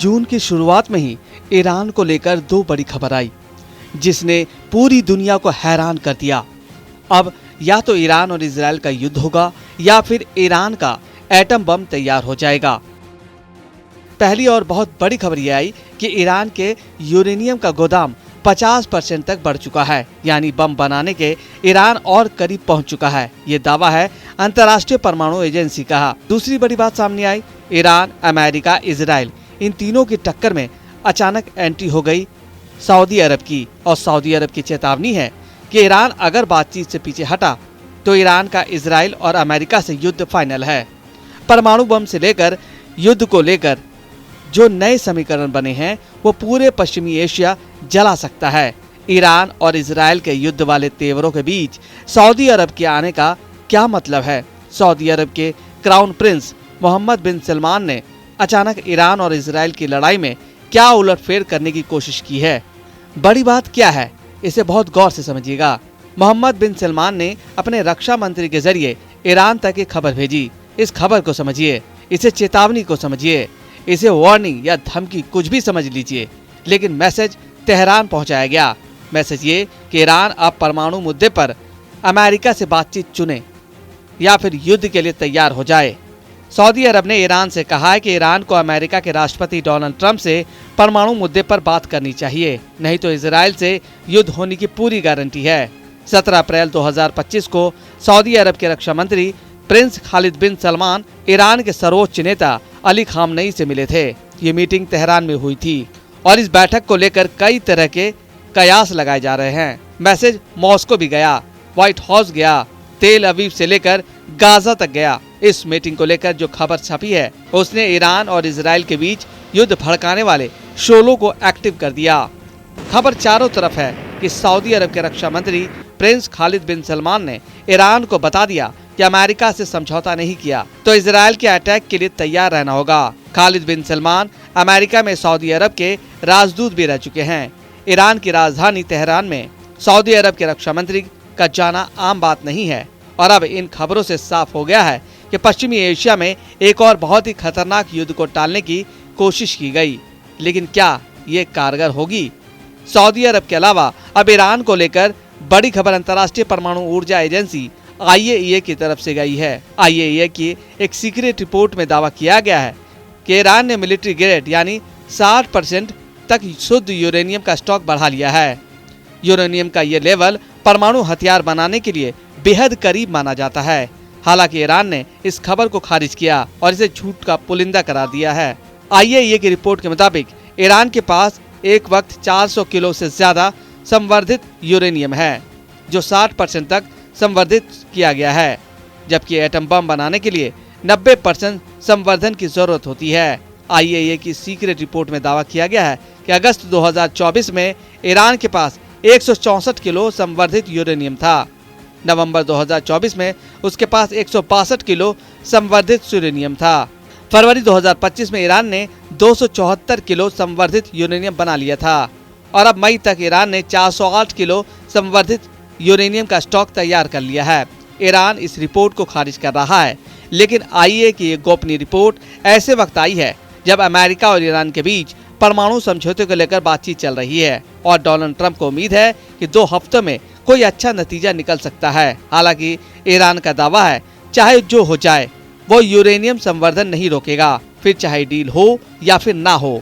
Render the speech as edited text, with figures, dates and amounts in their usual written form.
जून की शुरुआत में ही ईरान को लेकर दो बड़ी खबर आई जिसने पूरी दुनिया को हैरान कर दिया। अब या तो ईरान और इजराइल का युद्ध होगा या फिर ईरान का एटम बम तैयार हो जाएगा। पहली और बहुत बड़ी खबर यह आई कि ईरान के यूरेनियम का गोदाम 50% तक बढ़ चुका है, यानी बम बनाने के ईरान और करीब पहुंच चुका है। ये दावा है अंतर्राष्ट्रीय परमाणु एजेंसी का। दूसरी बड़ी बात सामने आई, ईरान, अमेरिका, इजराइल इन तीनों की टक्कर में अचानक एंट्री हो गई सऊदी अरब की। और सऊदी अरब की चेतावनी है कि ईरान अगर बातचीत से पीछे हटा तो ईरान का इजराइल और अमेरिका से युद्ध फाइनल है। परमाणु बम से लेकर युद्ध को लेकर जो नए समीकरण बने हैं वो पूरे पश्चिमी एशिया जला सकता है। ईरान और इजराइल के युद्ध वाले तेवरों के बीच सऊदी अरब के आने का क्या मतलब है? सऊदी अरब के क्राउन प्रिंस मोहम्मद बिन सलमान ने अचानक ईरान और इजराइल की लड़ाई में क्या उलटफेर करने की कोशिश की है? बड़ी बात क्या है, इसे बहुत गौर से समझिएगा। मोहम्मद बिन सलमान ने अपने रक्षा मंत्री के जरिए ईरान तक एक खबर भेजी। इस खबर को समझिए, इसे चेतावनी को समझिए, इसे वार्निंग या धमकी कुछ भी समझ लीजिए, लेकिन मैसेज तेहरान पहुंचाया गया। मैसेज ये कि ईरान अब परमाणु मुद्दे पर अमेरिका से बातचीत चुने या फिर युद्ध के लिए तैयार हो जाए। सऊदी अरब ने ईरान से कहा है कि ईरान को अमेरिका के राष्ट्रपति डोनाल्ड ट्रंप से परमाणु मुद्दे पर बात करनी चाहिए, नहीं तो इजराइल से युद्ध होने की पूरी गारंटी है। 17 अप्रैल 2025 को सऊदी अरब के रक्षा मंत्री प्रिंस खालिद बिन सलमान ईरान के सर्वोच्च नेता अली खामनेई से मिले थे। ये मीटिंग तेहरान में हुई थी और इस बैठक को लेकर कई तरह के कयास लगाए जा रहे हैं। मैसेज मॉस्को भी गया, व्हाइट हाउस गया, तेल अवीव से लेकर गाजा तक गया। इस मीटिंग को लेकर जो खबर छपी है उसने ईरान और इजराइल के बीच युद्ध भड़काने वाले शोलों को एक्टिव कर दिया। खबर चारों तरफ है कि सऊदी अरब के रक्षा मंत्री प्रिंस खालिद बिन सलमान ने ईरान को बता दिया कि अमेरिका से समझौता नहीं किया तो इजराइल के अटैक के लिए तैयार रहना होगा। खालिद बिन सलमान अमेरिका में सऊदी अरब के राजदूत भी रह चुके हैं। ईरान की राजधानी तेहरान में सऊदी अरब के रक्षा मंत्री का जाना आम बात नहीं है और अब इन खबरों से साफ हो गया है कि पश्चिमी एशिया में एक और बहुत ही खतरनाक युद्ध को टालने की कोशिश की गई, लेकिन क्या ये कारगर होगी? सऊदी अरब के अलावा अब ईरान को लेकर बड़ी खबर अंतर्राष्ट्रीय परमाणु ऊर्जा एजेंसी IAEA की तरफ से गई है। IAEA की एक सीक्रेट रिपोर्ट में दावा किया गया है कि ईरान ने मिलिट्री ग्रेड यानी 60% तक शुद्ध यूरेनियम का स्टॉक बढ़ा लिया है। यूरेनियम का ये लेवल परमाणु हथियार बनाने के लिए बेहद करीब माना जाता है। हालांकि ईरान ने इस खबर को खारिज किया और इसे झूठ का पुलिंदा करार दिया है। IAEA की रिपोर्ट के मुताबिक ईरान के पास एक वक्त 400 किलो से ज्यादा संवर्धित यूरेनियम है जो 60% तक संवर्धित किया गया है, जबकि एटम बम बनाने के लिए 90% संवर्धन की जरूरत होती है। IAEA की सीक्रेट रिपोर्ट में दावा किया गया है कि अगस्त 2024 में ईरान के पास 164 किलो संवर्धित यूरेनियम था। नवंबर 2024 में उसके पास 162 किलो संवर्धित यूरेनियम था। फरवरी 2025 में ईरान ने 274 किलो संवर्धित यूरेनियम बना लिया था और अब मई तक ईरान ने 408 किलो संवर्धित यूरेनियम का स्टॉक तैयार कर लिया है। ईरान इस रिपोर्ट को खारिज कर रहा है, लेकिन IAEA की ये गोपनीय रिपोर्ट ऐसे वक्त आई है जब अमेरिका और ईरान के बीच परमाणु समझौते को लेकर बातचीत चल रही है और डोनाल्ड ट्रंप को उम्मीद है कि 2 हफ्तों में कोई अच्छा नतीजा निकल सकता है। हालांकि ईरान का दावा है चाहे जो हो जाए वो यूरेनियम संवर्धन नहीं रोकेगा, फिर चाहे डील हो या फिर ना हो।